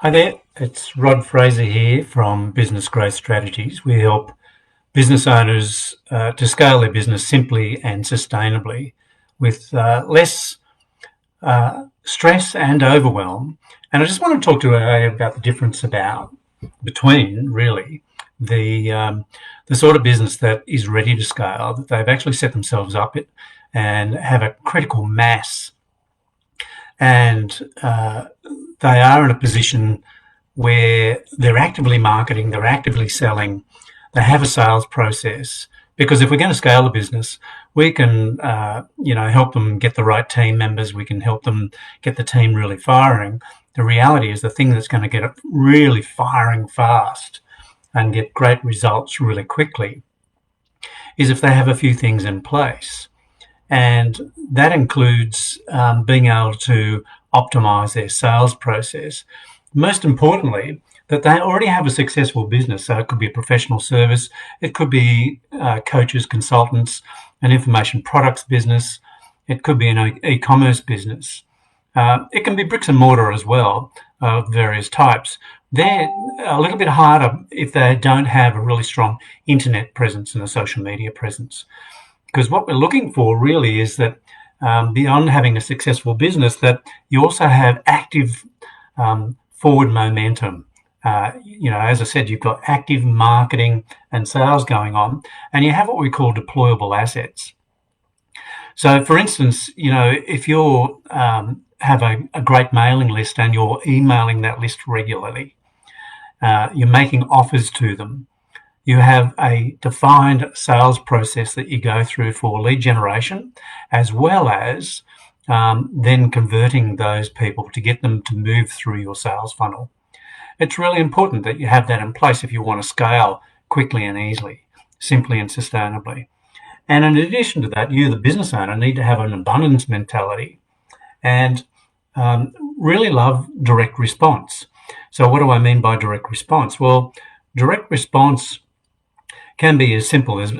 Hi there, it's Rod Fraser here from Business Growth Strategies. We help business owners to scale their business simply and sustainably with less stress and overwhelm. And I just want to talk to you today about the difference between really the sort of business that is ready to scale, that they've actually set themselves up and have a critical mass, and they are in a position where they're actively marketing, they're actively selling, they have a sales process. Because if we're going to scale a business, we can, help them get the right team members. We can help them get the team really firing. The reality is the thing that's going to get it really firing fast and get great results really quickly is if they have a few things in place. And that includes being able to optimize their sales process. Most importantly, that they already have a successful business. So it could be a professional service, it could be coaches, consultants, an information products business, it could be an e-commerce business. It can be bricks and mortar as well, of various types. They're a little bit harder if they don't have a really strong internet presence and a social media presence. Because what we're looking for really is that beyond having a successful business, that you also have active forward momentum. As I said, you've got active marketing and sales going on, and you have what we call deployable assets. So, for instance, if you have a great mailing list and you're emailing that list regularly, you're making offers to them. You have a defined sales process that you go through for lead generation, as well as then converting those people to get them to move through your sales funnel. It's really important that you have that in place if you want to scale quickly and easily, simply and sustainably. And in addition to that, you, the business owner, need to have an abundance mentality and really love direct response. So what do I mean by direct response? Well, direct response can be as simple as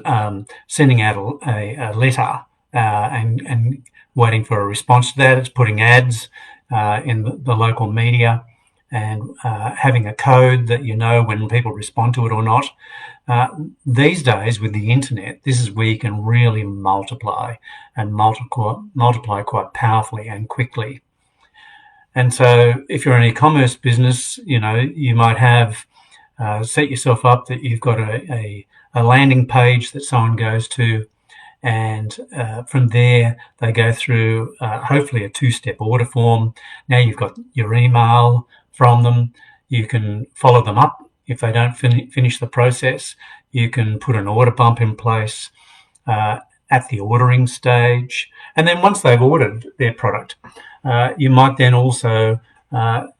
sending out a letter and waiting for a response to that. It's putting ads in the local media and having a code that you know when people respond to it or not. These days with the internet, this is where you can really multiply quite powerfully and quickly. And so if you're an e-commerce business, you might have set yourself up that you've got a landing page that someone goes to, and from there they go through hopefully a two-step order form. Now you've got your email from them. You can follow them up if they don't finish the process. You can put an order bump in place at the ordering stage, and then once they've ordered their product, you might then also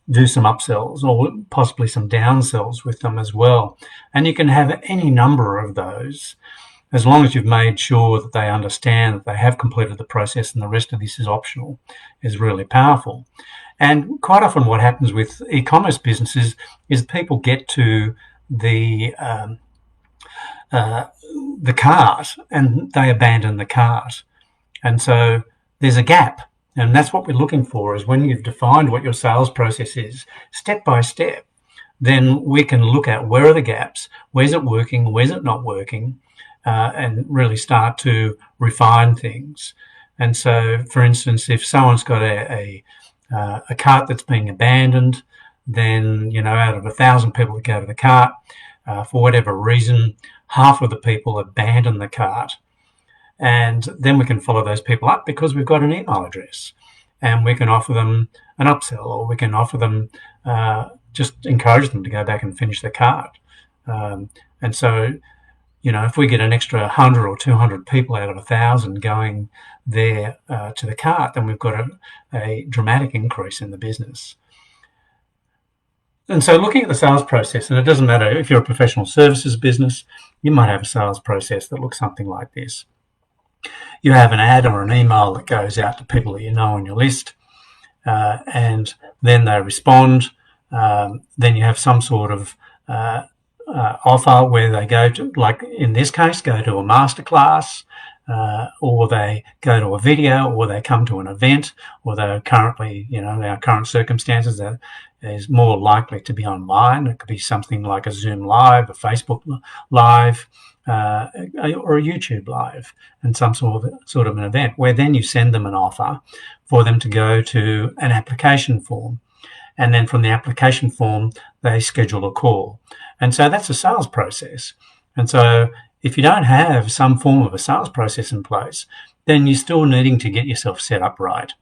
do some upsells or possibly some downsells with them as well. And you can have any number of those as long as you've made sure that they understand that they have completed the process and the rest of this is optional, is really powerful. And quite often what happens with e-commerce businesses is people get to the cart and they abandon the cart. And so there's a gap. And that's what we're looking for, is when you've defined what your sales process is, step by step, then we can look at where are the gaps, where's it working, where's it not working, and really start to refine things. And so, for instance, if someone's got a cart that's being abandoned, then, out of 1,000 people that go to the cart, for whatever reason, half of the people abandon the cart. And then we can follow those people up because we've got an email address, and we can offer them an upsell, or we can offer them, just encourage them to go back and finish their cart. And so, if we get an extra 100 or 200 people out of 1,000 going there to the cart, then we've got a dramatic increase in the business. And so looking at the sales process, and it doesn't matter if you're a professional services business, you might have a sales process that looks something like this. You have an ad or an email that goes out to people that you know on your list, and then they respond. Then you have some sort of offer where they go to, like in this case, go to a masterclass, or they go to a video, or they come to an event, or they're currently, our current circumstances, that is more likely to be online. It could be something like a Zoom Live, a Facebook Live, or a YouTube Live, and some sort of an event where then you send them an offer for them to go to an application form. And then from the application form, they schedule a call. And so that's a sales process. And so if you don't have some form of a sales process in place, then you're still needing to get yourself set up right.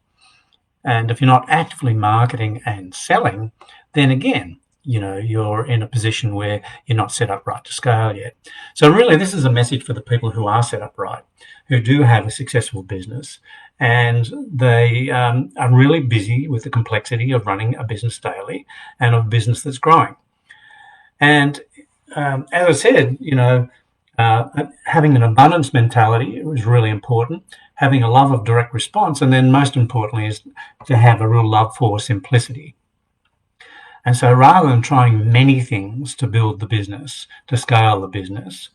And if you're not actively marketing and selling, then again, you're in a position where you're not set up right to scale yet. So really, this is a message for the people who are set up right, who do have a successful business, and they are really busy with the complexity of running a business daily and of a business that's growing. And as I said, having an abundance mentality is really important. Having a love of direct response, and then most importantly is to have a real love for simplicity. And so rather than trying many things to build the business, to scale the business,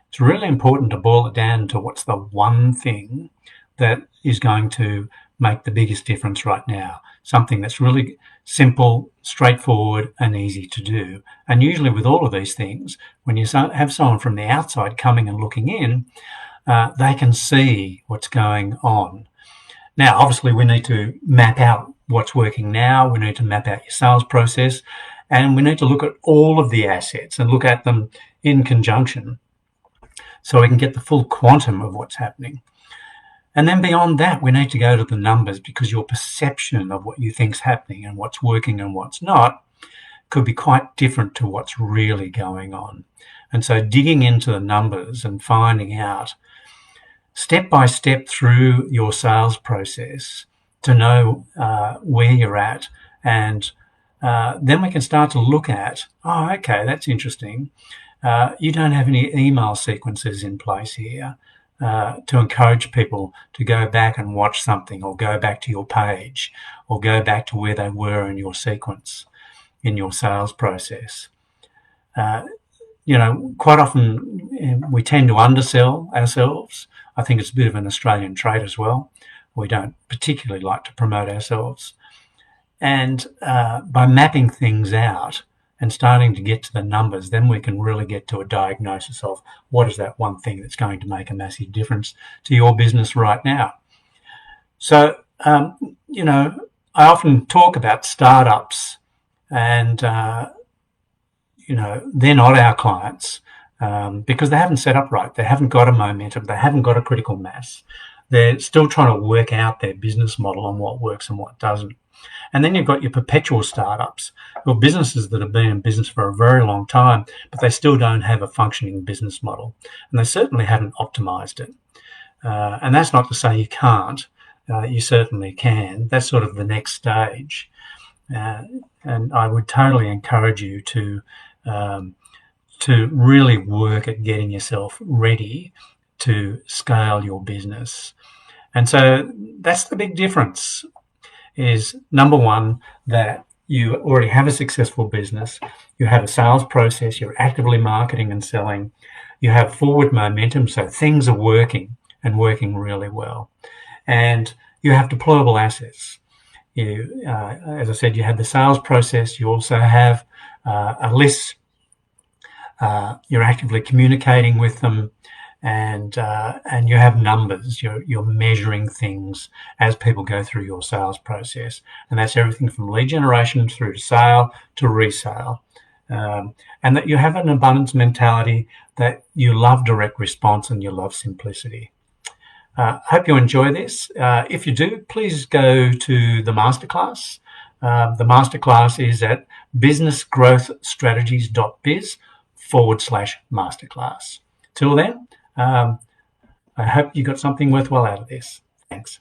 it's really important to boil it down to what's the one thing that is going to make the biggest difference right now. Something that's really simple, straightforward, and easy to do. And usually with all of these things, when you have someone from the outside coming and looking in, they can see what's going on. Now, obviously, we need to map out what's working now. We need to map out your sales process, and we need to look at all of the assets and look at them in conjunction so we can get the full quantum of what's happening. And then beyond that, we need to go to the numbers, because your perception of what you think's happening and what's working and what's not could be quite different to what's really going on. And so digging into the numbers and finding out step by step through your sales process to know where you're at, and then we can start to look at, okay, that's interesting. You don't have any email sequences in place here to encourage people to go back and watch something, or go back to your page, or go back to where they were in your sequence, in your sales process. Quite often we tend to undersell ourselves. I think it's a bit of an Australian trait as well. We don't particularly like to promote ourselves. And by mapping things out and starting to get to the numbers, then we can really get to a diagnosis of what is that one thing that's going to make a massive difference to your business right now. So, I often talk about startups, and, they're not our clients because they haven't set up right. They haven't got a momentum. They haven't got a critical mass. They're still trying to work out their business model and what works and what doesn't. And then you've got your perpetual startups, or businesses that have been in business for a very long time, but they still don't have a functioning business model. And they certainly haven't optimized it. And that's not to say you can't. You certainly can. That's sort of the next stage. And I would totally encourage you to really work at getting yourself ready to scale your business. And so that's the big difference, is number one, that you already have a successful business, you have a sales process, you're actively marketing and selling, you have forward momentum, so things are working and working really well. And you have deployable assets. You, as I said, you have the sales process, you also have a list, you're actively communicating with them, and you have numbers. You're measuring things as people go through your sales process, and that's everything from lead generation through to sale to resale, and that you have an abundance mentality, that you love direct response and you love simplicity. Hope you enjoy this. If you do, please go to the masterclass. The masterclass is at businessgrowthstrategies.biz/masterclass. Till then, I hope you got something worthwhile out of this. Thanks.